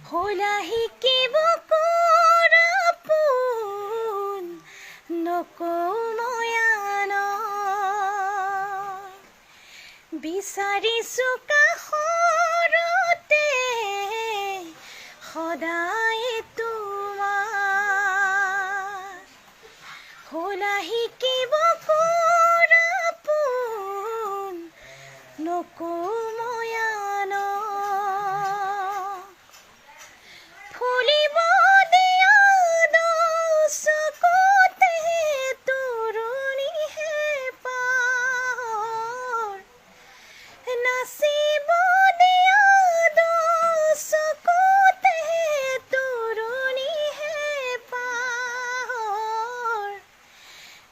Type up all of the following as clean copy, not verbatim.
होला শিকিব কৰাপোন নকওঁ মই আনক বিচাৰিছো কাষৰতে সদায় তোমাৰ होला শিকিব কৰাপোন নকওঁ মই আনক ফুলিব দিয়া চকুতে তৰুণীহে পাৰ নাচিব দিয়া চকুতে তৰুণীহে পাৰ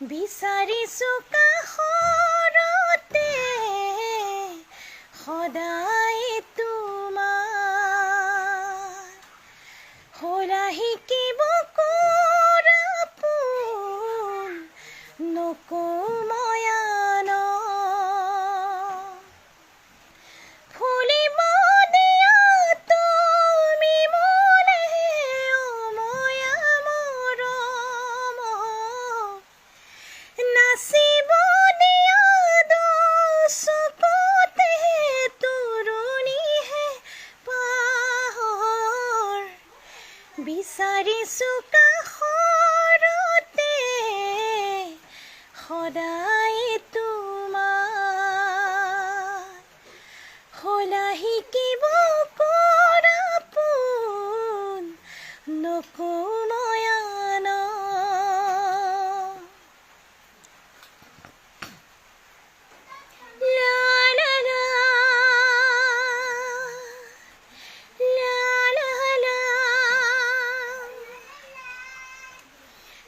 বিচাৰিছো কাষৰতে সদায় তোমাৰ होला শিকিব কৰাপোন নকওঁ মই আনক ফুলিব দিয়া তুমি মোলেহে অময়া মৰম নাচিব দিয়া চকুতে তৰুণীহে পাৰ বিচাৰিছো কাষৰতে সদায় তোমাৰ होला শিকিব কৰাপোন নকওঁ মই আনক লা লা লা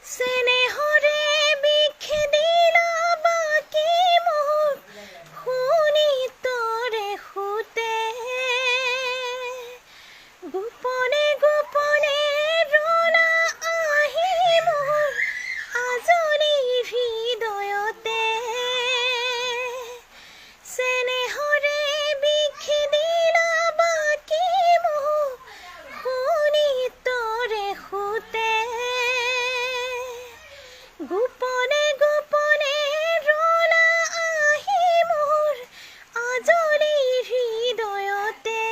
স্নেহৰে বিখেদিলা বাকি মোক শুনি তৰে সুতে গোপনে গোপনে ৰুলা আহি মোৰ আজৰি হৃদয়তে স্নেহৰে বিখেদিলা বাকি মোক শুনি তৰে সুতে গোপনে গোপনে ৰুলা আহি মোৰ আজৰি হৃদয়তে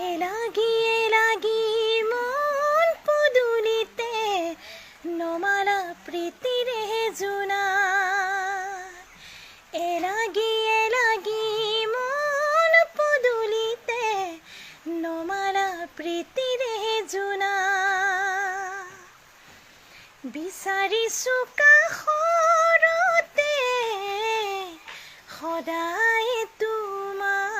এলাগি মন পদূলিতে নমালা প্ৰীতিৰে জোনা এলাগি মন পদূলিতে নমালা প্ৰীতিৰে জোনা বিচাৰিছো কাষৰতে সদায় তোমাক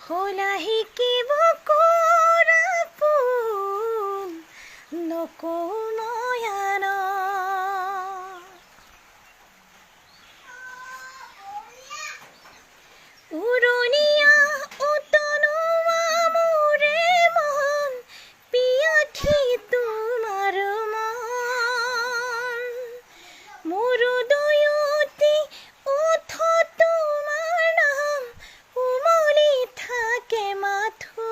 होला শিকিব কৰাপোন নকওঁ মই আনক উৰণীয়া উতনুৱা মোৰে মন পিয়াঠি তোমাৰ মন মোৰ দুয়োটি ওঠ তোমাৰ নাম উমলি থাকে মাথো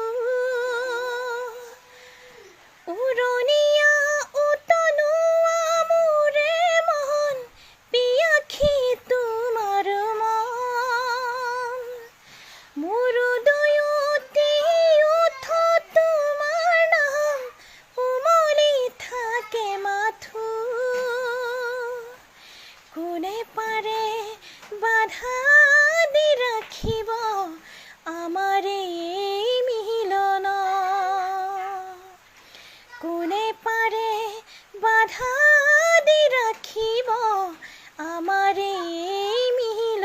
উৰণীয়া উতনুৱা মোৰে মন পিয়াঠি তোমাৰ মন মোৰ দুয়োটি ওঠ তোমাৰ নাম উমলি থাকে মাথো কোনে পাৰে বাধা দি ৰাখিব আমাৰ এই মিলন কোনে